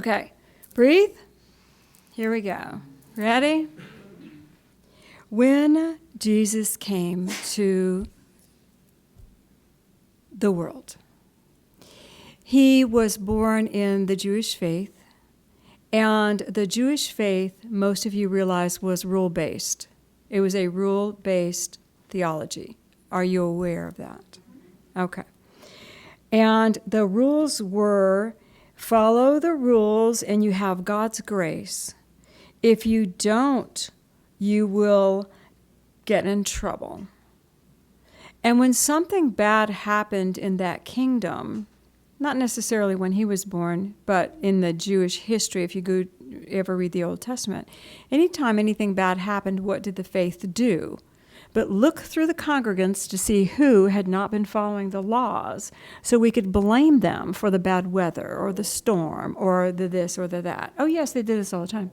Okay, breathe. Here we go. Ready? When Jesus came to the world, he was born in the Jewish faith, and the Jewish faith, most of you realize, was rule-based. It was a rule-based theology. Are you aware of that? Okay. And the rules were, follow the rules and you have God's grace. If you don't, you will get in trouble. And when something bad happened in that kingdom, not necessarily when he was born, but in the Jewish history, if you ever read the Old Testament, anytime anything bad happened, what did the faith do? But look through the congregants to see who had not been following the laws, so we could blame them for the bad weather or the storm or the this or the that. Oh yes, they did this all the time.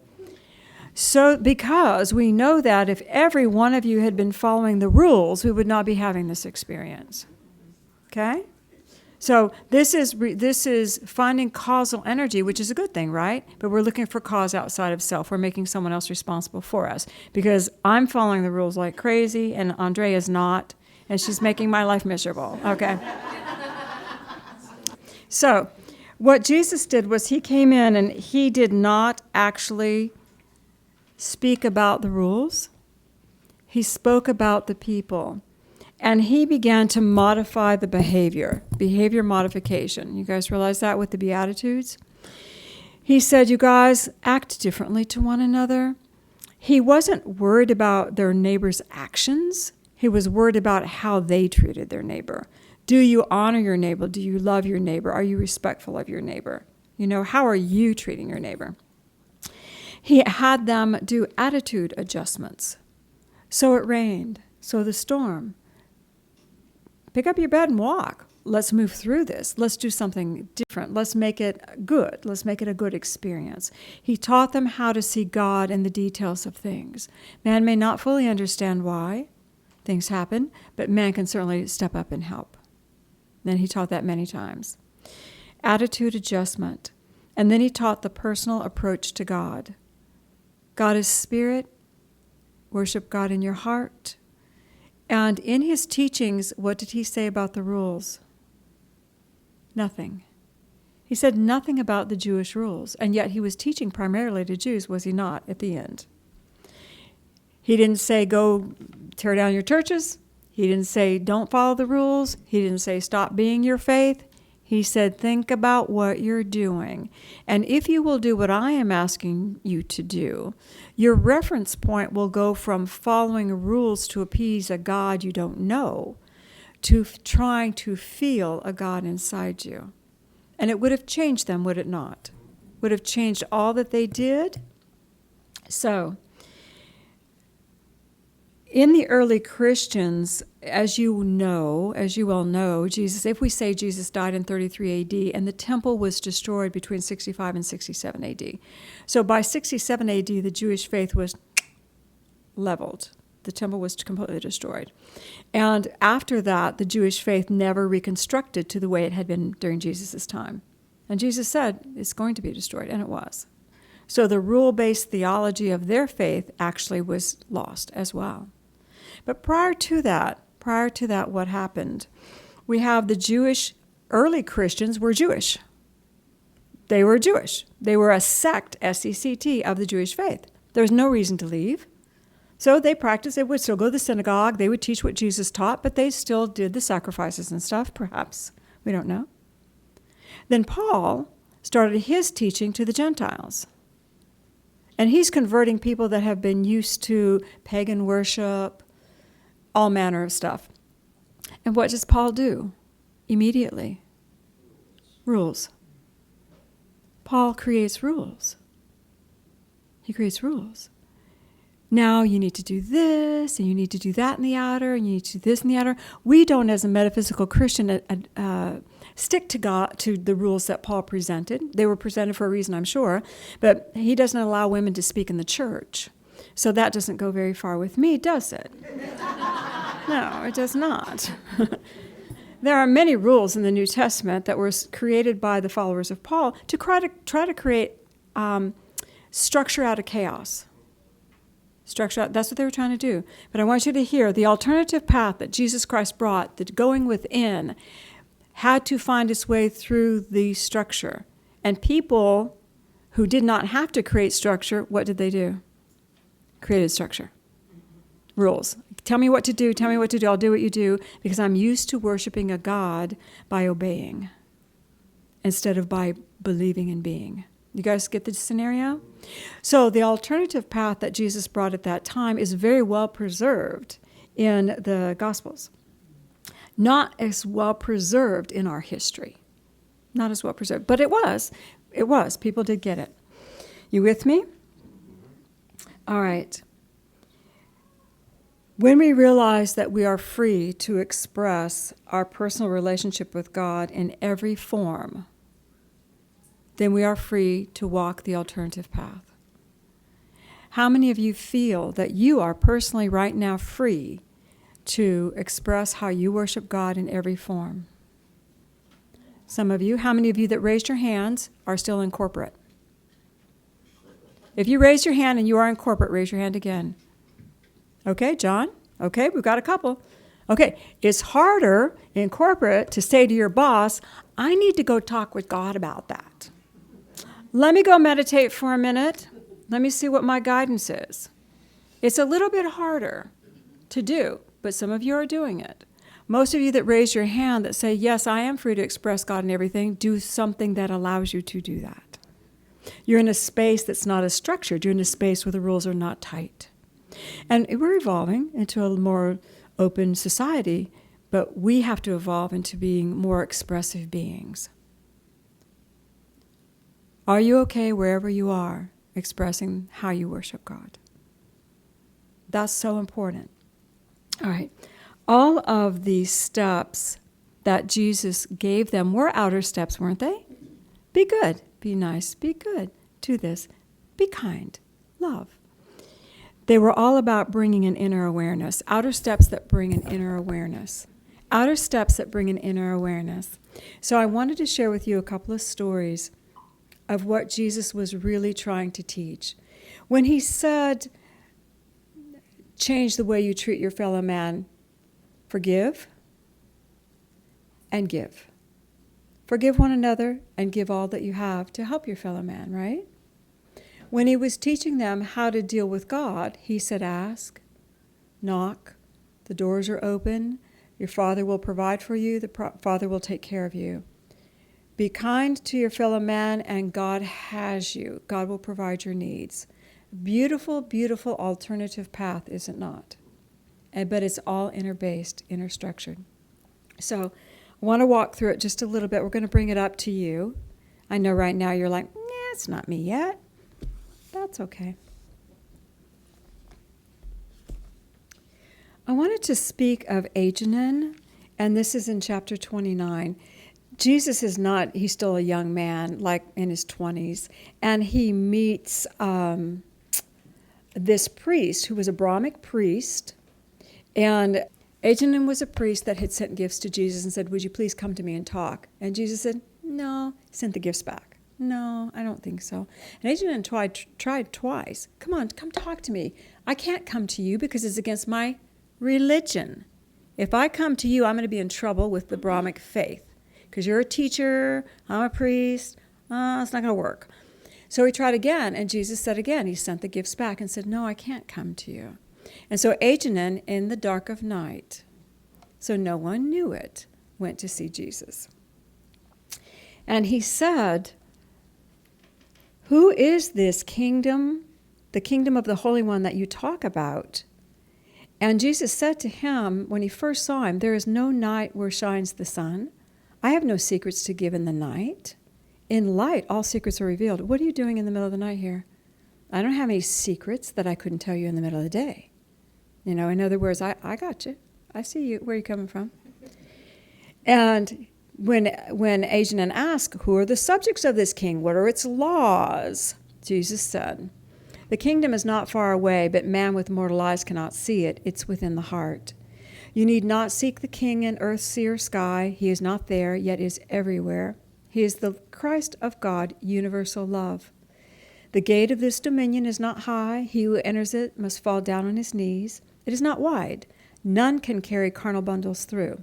So because we know that if every one of you had been following the rules, we would not be having this experience. Okay? So this is finding causal energy, which is a good thing, right? But we're looking for cause outside of self. We're making someone else responsible for us. Because I'm following the rules like crazy, and Andrea is not, and she's making my life miserable. Okay? So what Jesus did was he came in and he did not actually speak about the rules. He spoke about the people. And he began to modify the behavior modification. You guys realize that with the Beatitudes? He said, you guys act differently to one another. He wasn't worried about their neighbor's actions. He was worried about how they treated their neighbor. Do you honor your neighbor? Do you love your neighbor? Are you respectful of your neighbor? How are you treating your neighbor? He had them do attitude adjustments. So it rained. So the storm. Pick up your bed and walk. Let's move through this. Let's do something different. Let's make it good. Let's make it a good experience. He taught them how to see God in the details of things. Man may not fully understand why things happen, but man can certainly step up and help. And he taught that many times. Attitude adjustment. And then he taught the personal approach to God. God is spirit. Worship God in your heart. And in his teachings, what did he say about the rules? Nothing. He said nothing about the Jewish rules, and yet he was teaching primarily to Jews, was he not, at the end? He didn't say, go tear down your churches. He didn't say, don't follow the rules. He didn't say, stop being your faith. He said, think about what you're doing. And if you will do what I am asking you to do, your reference point will go from following rules to appease a God you don't know to trying to feel a God inside you. And it would have changed them, would it not? Would have changed all that they did. So, in the early Christians, as you well know, Jesus, if we say Jesus died in 33 AD and the temple was destroyed between 65 and 67 AD. So by 67 AD, the Jewish faith was leveled. The temple was completely destroyed. And after that, the Jewish faith never reconstructed to the way it had been during Jesus' time. And Jesus said, it's going to be destroyed, and it was. So the rule-based theology of their faith actually was lost as well. But prior to that, what happened? We have the Jewish, early Christians were Jewish. They were Jewish. They were a sect, S-E-C-T, of the Jewish faith. There was no reason to leave. So they practiced, they would still go to the synagogue, they would teach what Jesus taught, but they still did the sacrifices and stuff, perhaps. We don't know. Then Paul started his teaching to the Gentiles. And he's converting people that have been used to pagan worship, all manner of stuff. And what does Paul do? Immediately. Rules. Paul creates rules. He creates rules. Now you need to do this, and you need to do that in the outer, and you need to do this in the outer. We don't, as a metaphysical Christian, stick to God, to the rules that Paul presented. They were presented for a reason, I'm sure, but he doesn't allow women to speak in the church. So that doesn't go very far with me, does it? No, it does not. There are many rules in the New Testament that were created by the followers of Paul to try to create structure out of chaos. That's what they were trying to do. But I want you to hear the alternative path that Jesus Christ brought, that going within, had to find its way through the structure. And people who did not have to create structure, what did they do? Created structure. Rules. Tell me what to do, tell me what to do, I'll do what you do, because I'm used to worshiping a God by obeying instead of by believing and being. You guys get the scenario? So the alternative path that Jesus brought at that time is very well preserved in the Gospels. Not as well preserved in our history. Not as well preserved. But it was. It was. People did get it. You with me? All right. When we realize that we are free to express our personal relationship with God in every form, then we are free to walk the alternative path. How many of you feel that you are personally right now free to express how you worship God in every form? Some of you. How many of you that raised your hands are still in corporate? If you raise your hand and you are in corporate, raise your hand again. Okay, John? Okay, we've got a couple. Okay, it's harder in corporate to say to your boss, I need to go talk with God about that. Let me go meditate for a minute. Let me see what my guidance is. It's a little bit harder to do, but some of you are doing it. Most of you that raise your hand that say, yes, I am free to express God in everything, do something that allows you to do that. You're in a space that's not as structured. You're in a space where the rules are not tight. And we're evolving into a more open society, but we have to evolve into being more expressive beings. Are you okay wherever you are expressing how you worship God? That's so important. All right. All of these steps that Jesus gave them were outer steps, weren't they? Be good, be nice, be good, do this, be kind, love. They were all about bringing an inner awareness, outer steps that bring an inner awareness. Outer steps that bring an inner awareness. So I wanted to share with you a couple of stories of what Jesus was really trying to teach. When he said, change the way you treat your fellow man, forgive and give. Forgive one another and give all that you have to help your fellow man, right? When he was teaching them how to deal with God, he said, ask, knock, the doors are open, your Father will provide for you, the Father will take care of you. Be kind to your fellow man, and God has you. God will provide your needs. Beautiful, beautiful alternative path, is it not? But it's all inner-based, inner-structured. So I want to walk through it just a little bit. We're going to bring it up to you. I know right now you're like, nah, it's not me yet. That's okay. I wanted to speak of Aegenon, and this is in chapter 29. Jesus is not, he's still a young man, like in his 20s, and he meets this priest who was a Brahmic priest, and Aegenon was a priest that had sent gifts to Jesus and said, would you please come to me and talk? And Jesus said, no, sent the gifts back. No, I don't think so. And Aegenon tried twice. Come on, come talk to me. I can't come to you because it's against my religion. If I come to you, I'm going to be in trouble with the Brahmic faith. Because you're a teacher, I'm a priest, it's not going to work. So he tried again, and Jesus said again, he sent the gifts back and said, no, I can't come to you. And so Aegenon, in the dark of night, so no one knew it, went to see Jesus. And he said, who is this kingdom, the kingdom of the Holy One that you talk about? And Jesus said to him, when he first saw him, there is no night where shines the sun. I have no secrets to give in the night. In light, all secrets are revealed. What are you doing in the middle of the night here? I don't have any secrets that I couldn't tell you in the middle of the day. You know, in other words, I got you. I see you. Where are you coming from? And when Aegenon asked, who are the subjects of this king? What are its laws? Jesus said, the kingdom is not far away, but man with mortal eyes cannot see it. It's within the heart. You need not seek the King in earth, sea, or sky. He is not there, yet is everywhere. He is the Christ of God, universal love. The gate of this dominion is not high. He who enters it must fall down on his knees. It is not wide. None can carry carnal bundles through.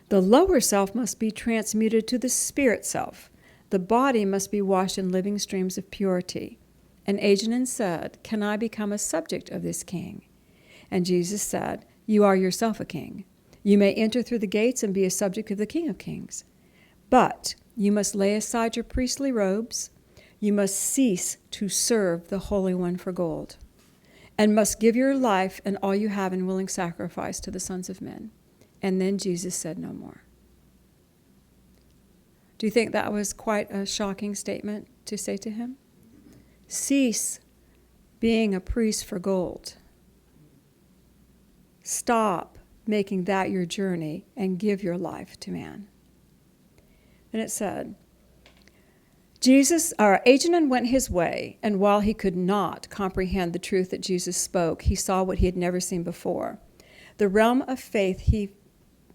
The lower self must be transmuted to the spirit self. The body must be washed in living streams of purity. And Agenor said, can I become a subject of this king? And Jesus said, you are yourself a king. You may enter through the gates and be a subject of the King of Kings. But you must lay aside your priestly robes. You must cease to serve the Holy One for gold, and must give your life and all you have in willing sacrifice to the sons of men. And then Jesus said no more. Do you think that was quite a shocking statement to say to him? Cease being a priest for gold. Stop making that your journey and give your life to man. And it said, Agenor went his way, and while he could not comprehend the truth that Jesus spoke, he saw what he had never seen before. The realm of faith he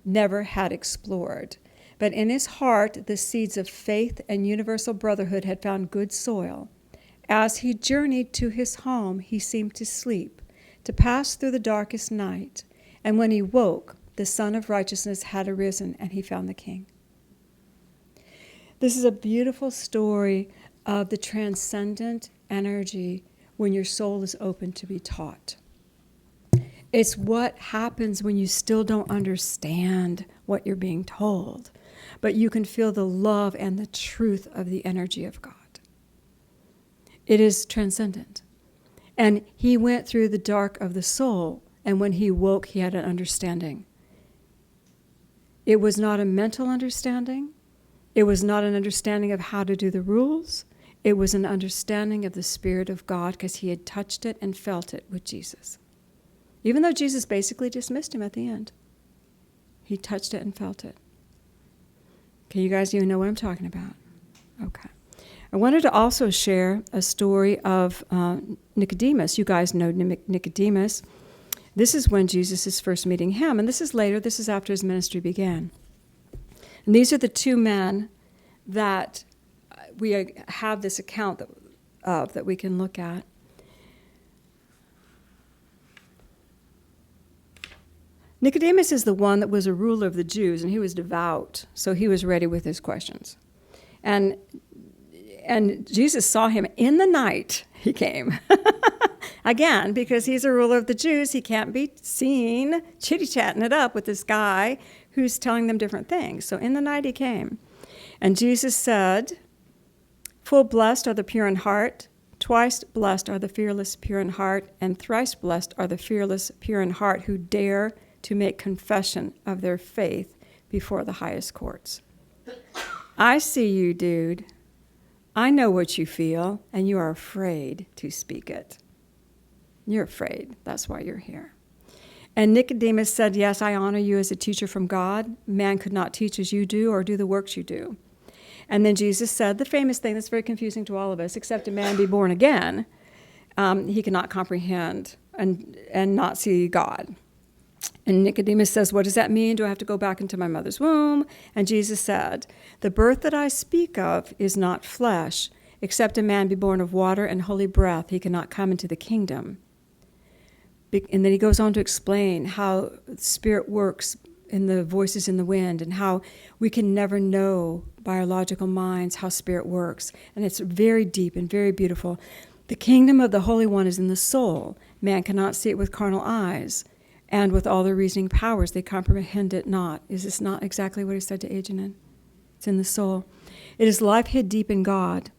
never had explored. But in his heart, the seeds of faith and universal brotherhood had found good soil. As he journeyed to his home, he seemed to sleep, to pass through the darkest night. And when he woke, the Sun of Righteousness had arisen, and he found the King. This is a beautiful story of the transcendent energy when your soul is open to be taught. It's what happens when you still don't understand what you're being told, but you can feel the love and the truth of the energy of God. It is transcendent. And he went through the dark of the soul, and when he woke, he had an understanding. It was not a mental understanding. It was not an understanding of how to do the rules. It was an understanding of the Spirit of God, because he had touched it and felt it with Jesus. Even though Jesus basically dismissed him at the end, he touched it and felt it. Okay, you guys, you know what I'm talking about. Okay. I wanted to also share a story of Nicodemus. You guys know Nicodemus. This is when Jesus is first meeting him, and this is later. This is after his ministry began. And these are the two men that we have this account that we can look at. Nicodemus is the one that was a ruler of the Jews, and he was devout, so he was ready with his questions. And Jesus saw him in the night. He came. Again, because he's a ruler of the Jews, he can't be seen chitty-chatting it up with this guy who's telling them different things. So in the night he came. And Jesus said, full blessed are the pure in heart, twice blessed are the fearless pure in heart, and thrice blessed are the fearless pure in heart who dare to make confession of their faith before the highest courts. I see you, dude. I know what you feel, and you are afraid to speak it. You're afraid. That's why you're here. And Nicodemus said, yes, I honor you as a teacher from God. Man could not teach as you do or do the works you do. And then Jesus said the famous thing that's very confusing to all of us, except a man be born again, he cannot comprehend and not see God. And Nicodemus says, what does that mean? Do I have to go back into my mother's womb? And Jesus said, the birth that I speak of is not flesh. Except a man be born of water and holy breath, he cannot come into the kingdom. And then he goes on to explain how spirit works in the voices in the wind, and how we can never know by our logical minds how spirit works. And it's very deep and very beautiful. The kingdom of the Holy One is in the soul. Man cannot see it with carnal eyes, and with all their reasoning powers they comprehend it not. Is this not exactly what he said to Agenor? It's in the soul. It is life hid deep in God.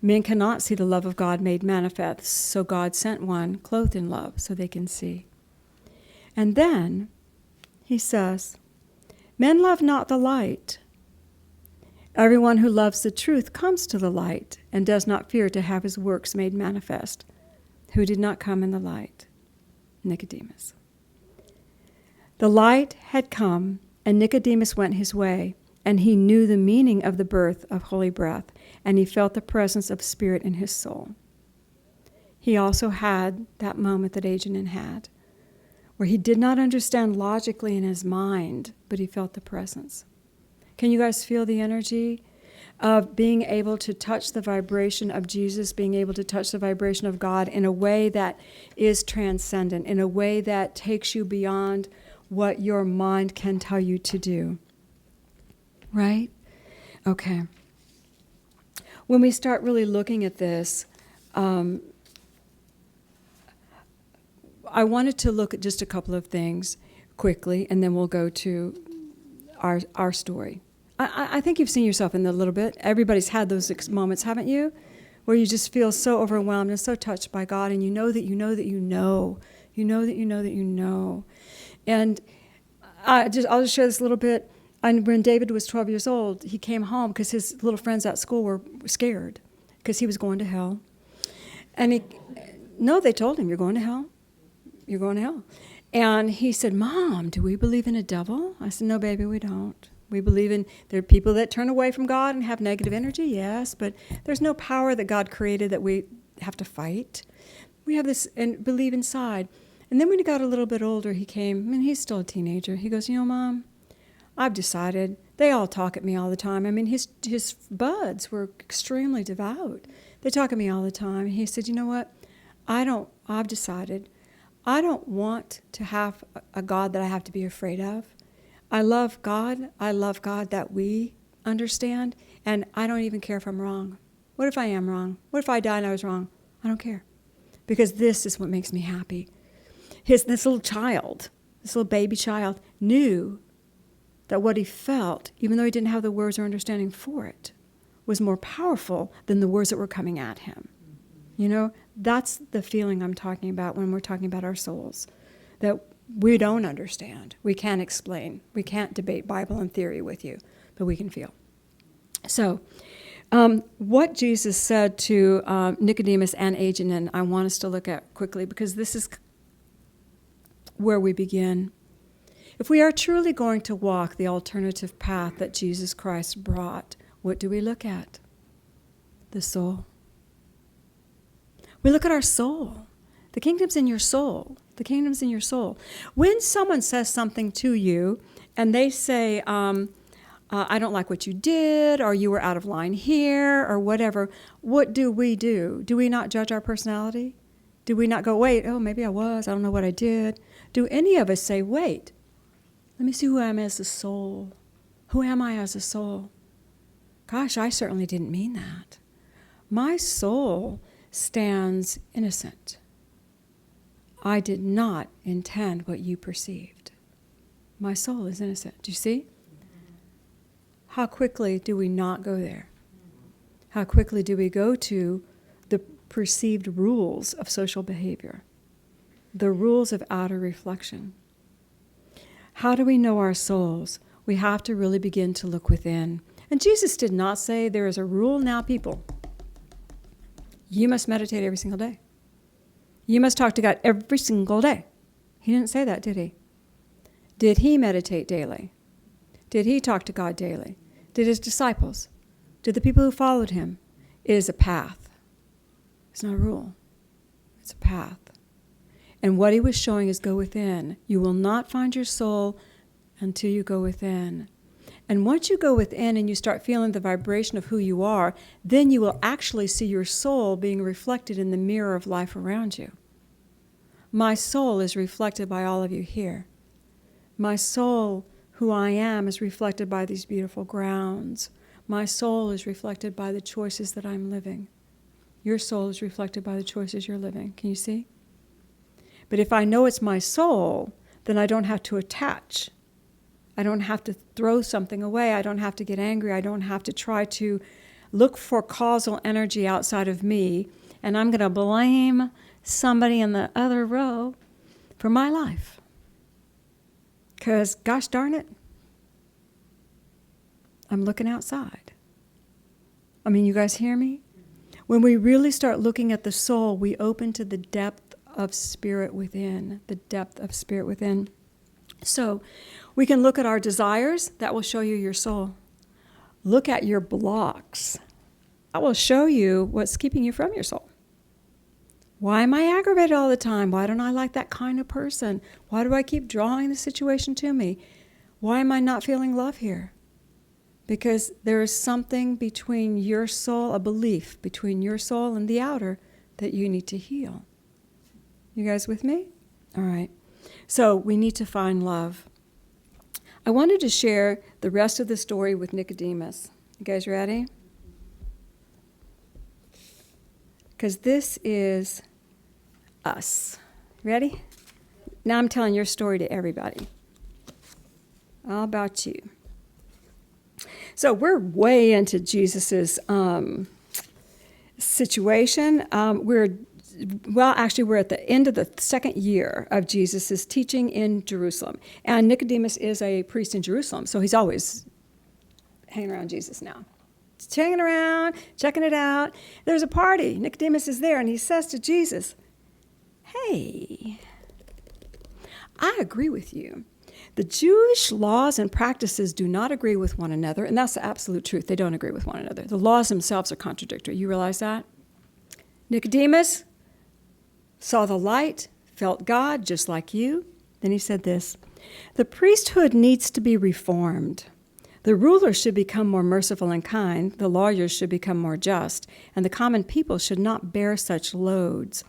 Men cannot see the love of God made manifest, so God sent one clothed in love so they can see. And then he says, men love not the light. Everyone who loves the truth comes to the light and does not fear to have his works made manifest. Who did not come in the light? Nicodemus. The light had come, and Nicodemus went his way, and he knew the meaning of the birth of holy breath, and he felt the presence of spirit in his soul. He also had that moment that Agenor had, where he did not understand logically in his mind, but he felt the presence. Can you guys feel the energy of being able to touch the vibration of Jesus, being able to touch the vibration of God in a way that is transcendent, in a way that takes you beyond what your mind can tell you to do? Right? Okay. When we start really looking at this, I wanted to look at just a couple of things quickly, and then we'll go to our story. I think you've seen yourself in that a little bit. Everybody's had those moments, haven't you? Where you just feel so overwhelmed and so touched by God, and you know that you know that you know. You know that you know that you know. And I'll just share this a little bit. And when David was 12 years old, he came home because his little friends at school were scared because he was going to hell. And they told him, "You're going to hell. You're going to hell." And he said, "Mom, do we believe in a devil?" I said, "No, baby, we don't. We believe there are people that turn away from God and have negative energy, yes, but there's no power that God created that we have to fight. We have this and believe inside." And then when he got a little bit older, he came, and he's still a teenager. He goes, "Mom, I've decided." They all talk at me all the time. I mean, his buds were extremely devout. They talk at me all the time. He said, "You know what? I've decided I don't want to have a God that I have to be afraid of. I love God. I love God that we understand, and I don't even care if I'm wrong. What if I am wrong? What if I die and I was wrong? I don't care, because this is what makes me happy." This little baby child, knew that what he felt, even though he didn't have the words or understanding for it, was more powerful than the words that were coming at him. That's the feeling I'm talking about when we're talking about our souls, that we don't understand. We can't explain. We can't debate Bible and theory with you, but we can feel. So what Jesus said to Nicodemus and Aegenon, I want us to look at quickly, because this is where we begin. If we are truly going to walk the alternative path that Jesus Christ brought, what do we look at? The soul. We look at our soul. The kingdom's in your soul. The kingdom's in your soul. When someone says something to you and they say, "I don't like what you did," or "You were out of line here," or whatever, what do? Do we not judge our personality? Do we not go, "Wait, maybe I don't know what I did"? Do any of us say, "Wait, let me see who I am as a soul. Who am I as a soul? Gosh, I certainly didn't mean that. My soul stands innocent. I did not intend what you perceived. My soul is innocent." Do you see? How quickly do we not go there? How quickly do we go to the perceived rules of social behavior, the rules of outer reflection? How do we know our souls? We have to really begin to look within. And Jesus did not say, "There is a rule now, people. You must meditate every single day. You must talk to God every single day." He didn't say that, did he? Did he meditate daily? Did he talk to God daily? Did his disciples? Did the people who followed him? It is a path. It's not a rule. It's a path. And what he was showing is go within. You will not find your soul until you go within. And once you go within and you start feeling the vibration of who you are, then you will actually see your soul being reflected in the mirror of life around you. My soul is reflected by all of you here. My soul, who I am, is reflected by these beautiful grounds. My soul is reflected by the choices that I'm living. Your soul is reflected by the choices you're living. Can you see? But if I know it's my soul, then I don't have to attach. I don't have to throw something away. I don't have to get angry. I don't have to try to look for causal energy outside of me, and I'm going to blame somebody in the other row for my life. Because, gosh darn it, I'm looking outside. I mean, you guys hear me? When we really start looking at the soul, we open to the depth of spirit within, the depth of spirit within. So we can look at our desires. That will show you your soul. Look at your blocks. That will show you what's keeping you from your soul. Why am I aggravated all the time? Why don't I like that kind of person? Why do I keep drawing the situation to me? Why am I not feeling love here? Because there is something between your soul, a belief between your soul and the outer that you need to heal. You guys with me? All right. So we need to find love. I wanted to share the rest of the story with Nicodemus. You guys ready? Because this is us. Ready? Now I'm telling your story to everybody. All about you. So we're way into Jesus's situation. We're at the end of the second year of Jesus' teaching in Jerusalem. And Nicodemus is a priest in Jerusalem, so he's always hanging around Jesus now. He's hanging around, checking it out. There's a party. Nicodemus is there, and he says to Jesus, "Hey, I agree with you. The Jewish laws and practices do not agree with one another," and that's the absolute truth. They don't agree with one another. The laws themselves are contradictory. You realize that? Nicodemus saw the light, felt God just like you. Then he said this, "The priesthood needs to be reformed. The rulers should become more merciful and kind, the lawyers should become more just, and the common people should not bear such loads.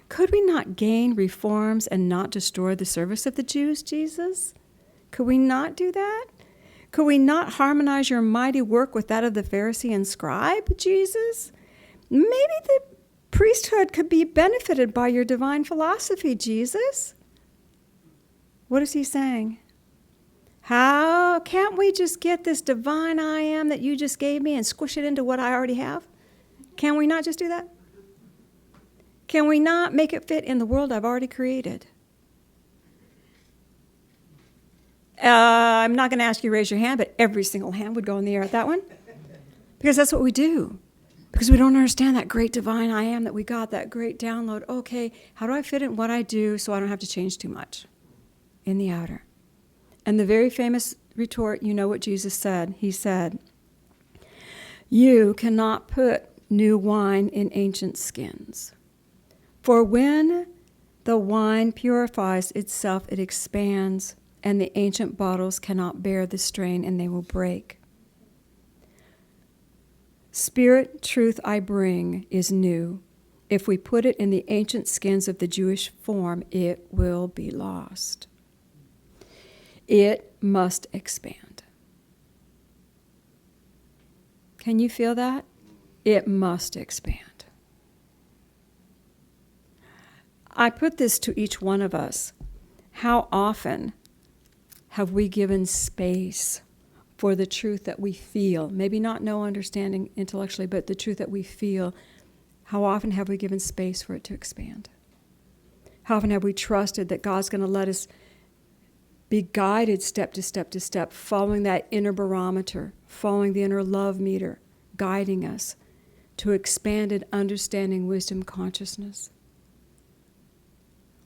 Could we not gain reforms and not destroy the service of the Jews, Jesus? Could we not do that? Could we not harmonize your mighty work with that of the Pharisee and scribe, Jesus? Maybe the priesthood could be benefited by your divine philosophy, Jesus." What is he saying? How can't we just get this divine I am that you just gave me and squish it into what I already have? Can we not just do that? Can we not make it fit in the world I've already created? I'm not going to ask you to raise your hand, but every single hand would go in the air at that one. Because that's what we do. Because we don't understand that great divine I am that we got, that great download. Okay, how do I fit in what I do so I don't have to change too much in the outer? And the very famous retort, you know what Jesus said. He said, "You cannot put new wine in ancient skins. For when the wine purifies itself, it expands, and the ancient bottles cannot bear the strain, and they will break. Spirit truth I bring is new. If we put it in the ancient skins of the Jewish form, it will be lost. It must expand." Can you feel that? It must expand. I put this to each one of us. How often have we given space for the truth that we feel? Maybe not no understanding intellectually, but the truth that we feel. How often have we given space for it to expand? How often have we trusted that God's going to let us be guided step to step to step, following that inner barometer, following the inner love meter, guiding us to expanded understanding, wisdom, consciousness?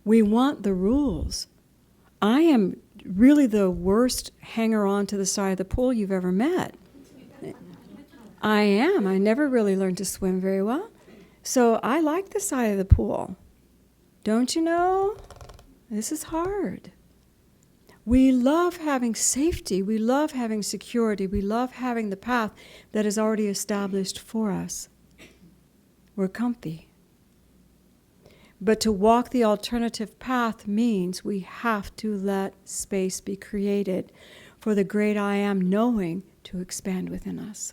We want the rules. I am really the worst hanger-on to the side of the pool you've ever met. I am. I never really learned to swim very well. So I like the side of the pool. Don't you know? This is hard. We love having safety. We love having security. We love having the path that is already established for us. We're comfy. But to walk the alternative path means we have to let space be created for the great I am knowing to expand within us.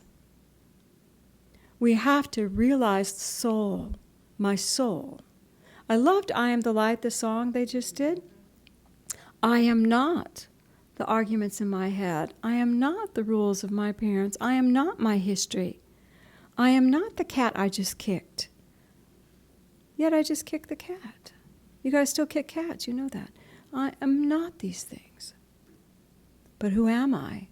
We have to realize soul, my soul. I loved I Am the Light, the song they just did. I am not the arguments in my head. I am not the rules of my parents. I am not my history. I am not the cat I just kicked. Yet I just kicked the cat. You guys still kick cats, you know that. I am not these things. But who am I?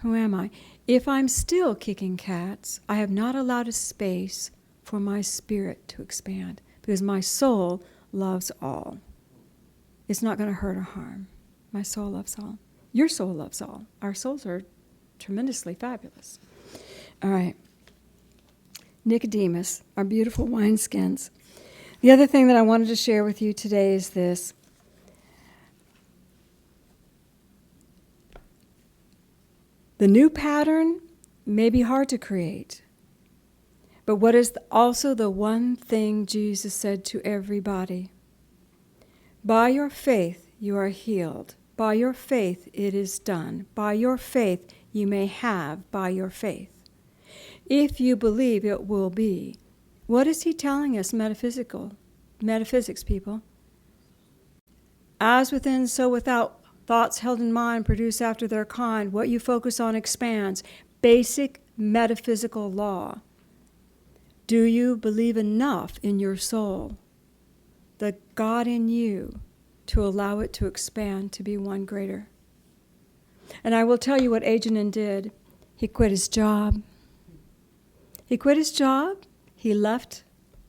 Who am I? If I'm still kicking cats, I have not allowed a space for my spirit to expand, because my soul loves all. It's not going to hurt or harm. My soul loves all. Your soul loves all. Our souls are tremendously fabulous. All right. Nicodemus, our beautiful wineskins. The other thing that I wanted to share with you today is this. The new pattern may be hard to create, but what is also the one thing Jesus said to everybody? By your faith you are healed. By your faith it is done. By your faith you may have by your faith. If you believe, it will be. What is he telling us, metaphysics people? As within, so without. Thoughts held in mind produce after their kind. What you focus on expands. Basic metaphysical law. Do you believe enough in your soul, the God in you, to allow it to expand to be one greater? And I will tell you what Ajanan did. He quit his job. He quit his job. He left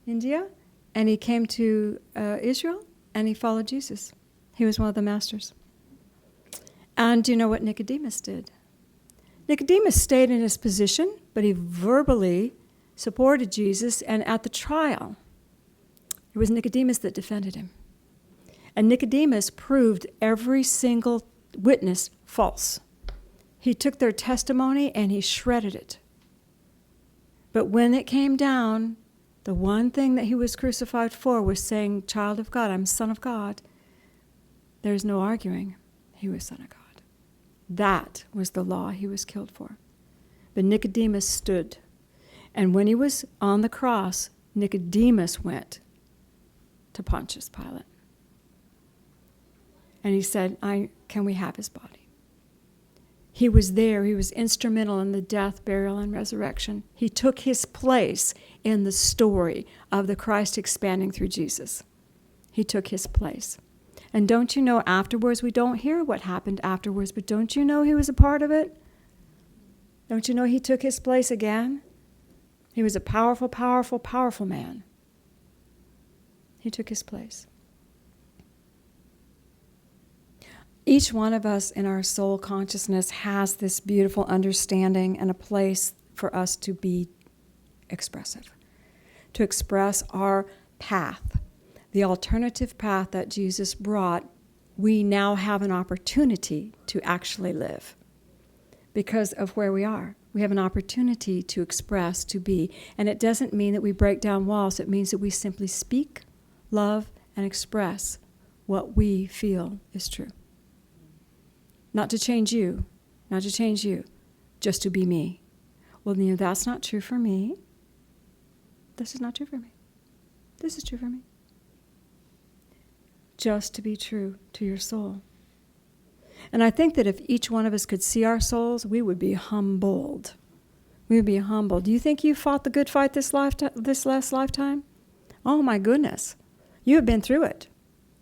India, and he came to Israel, and he followed Jesus. He was one of the masters. And do you know what Nicodemus did? Nicodemus stayed in his position, but he verbally supported Jesus, and at the trial, it was Nicodemus that defended him. And Nicodemus proved every single witness false. He took their testimony and he shredded it. But when it came down, the one thing that he was crucified for was saying, child of God, I'm son of God. There's no arguing. He was son of God. That was the law he was killed for. But Nicodemus stood. And when he was on the cross, Nicodemus went to Pontius Pilate. And he said, can we have his body? He was there. He was instrumental in the death, burial, and resurrection. He took his place in the story of the Christ expanding through Jesus. He took his place. And don't you know afterwards, we don't hear what happened afterwards, but don't you know he was a part of it? Don't you know he took his place again? He was a powerful, powerful, powerful man. He took his place. Each one of us in our soul consciousness has this beautiful understanding and a place for us to be expressive, to express our path. The alternative path that Jesus brought, we now have an opportunity to actually live because of where we are. We have an opportunity to express, to be. And it doesn't mean that we break down walls. It means that we simply speak, love, and express what we feel is true. Not to change you, just to be me. Well, you know, that's not true for me. This is not true for me. This is true for me. Just to be true to your soul. And I think that if each one of us could see our souls, we would be humbled. We would be humbled. Do you think you fought the good fight this last lifetime? Oh my goodness. You have been through it.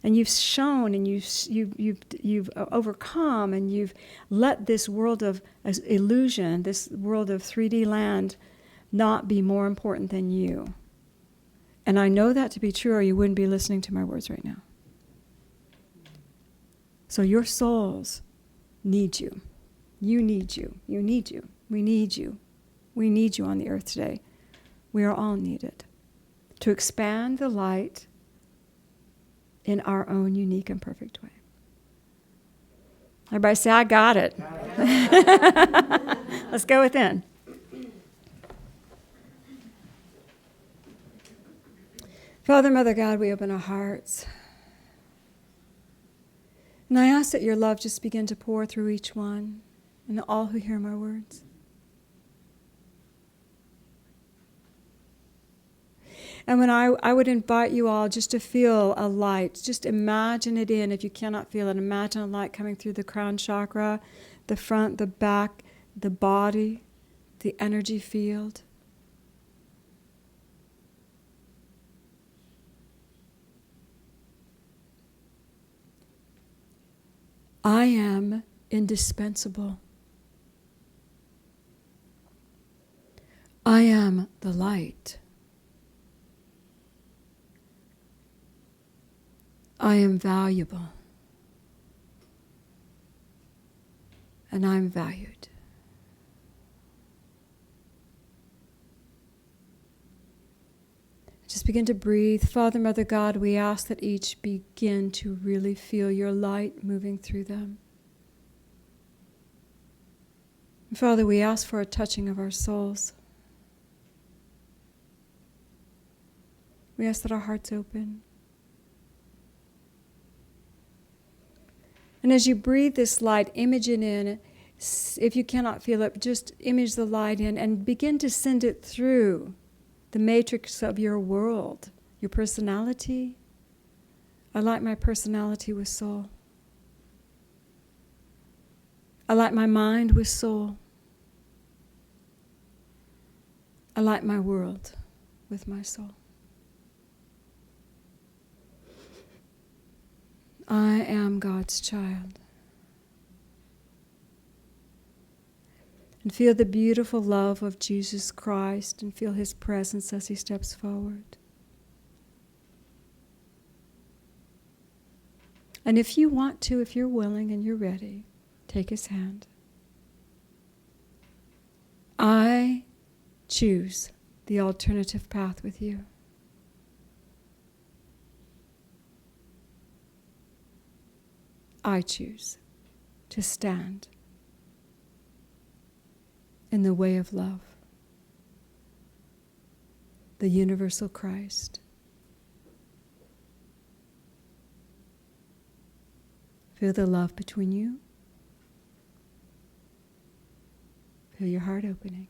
And you've shown and you've overcome and you've let this world of illusion, this world of 3D land, not be more important than you. And I know that to be true, or you wouldn't be listening to my words right now. So your souls need you. You need you. You need you. We need you. We need you on the earth today. We are all needed to expand the light in our own unique and perfect way. Everybody say, I got it. Let's go within. Father, Mother God, we open our hearts. And I ask that your love just begin to pour through each one and all who hear my words. And when I would invite you all just to feel a light, just imagine it in, if you cannot feel it, imagine a light coming through the crown chakra, the front, the back, the body, the energy field. I am indispensable. I am the light. I am valuable. And I'm valued. Just begin to breathe. Father, Mother God, we ask that each begin to really feel your light moving through them. And Father, we ask for a touching of our souls. We ask that our hearts open. And as you breathe this light, image it in. If you cannot feel it, just image the light in and begin to send it through the matrix of your world, your personality. I light my personality with soul. I light my mind with soul. I light my world with my soul. I am God's child. And feel the beautiful love of Jesus Christ and feel his presence as he steps forward. And if you want to, if you're willing and you're ready, take his hand. I choose the alternative path with you. I choose to stand in the way of love, the universal Christ. Feel the love between you. Feel your heart opening.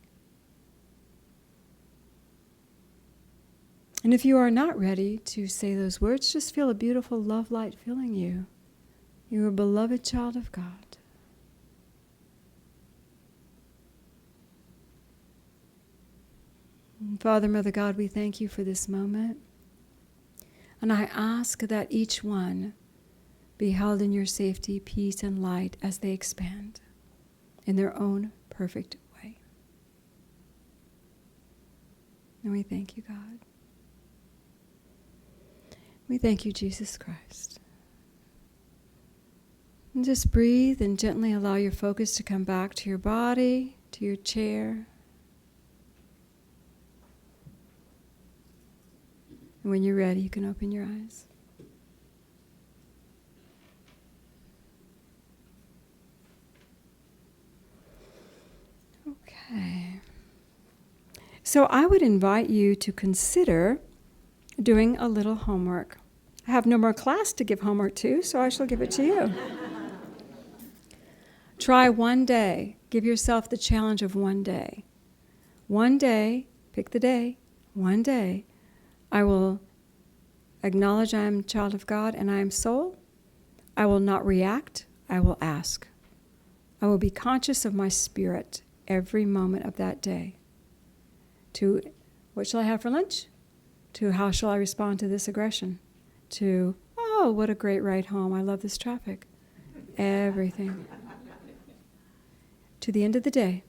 And if you are not ready to say those words, just feel a beautiful love light filling you. You are a beloved child of God. And Father, Mother God, we thank you for this moment. And I ask that each one be held in your safety, peace, and light as they expand in their own perfect way. And we thank you, God. We thank you, Jesus Christ. And just breathe and gently allow your focus to come back to your body, to your chair. And when you're ready, you can open your eyes. Okay. So I would invite you to consider doing a little homework. I have no more class to give homework to, so I shall give it to you. Try one day. Give yourself the challenge of one day. One day, pick the day, one day, I will acknowledge I am a child of God and I am soul. I will not react. I will ask. I will be conscious of my spirit every moment of that day. To what shall I have for lunch? To how shall I respond to this aggression? To, oh, what a great ride home. I love this traffic. Everything. To the end of the day.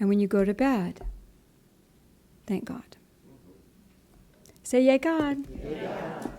And when you go to bed, thank God. Say, yay, God. Yay, God.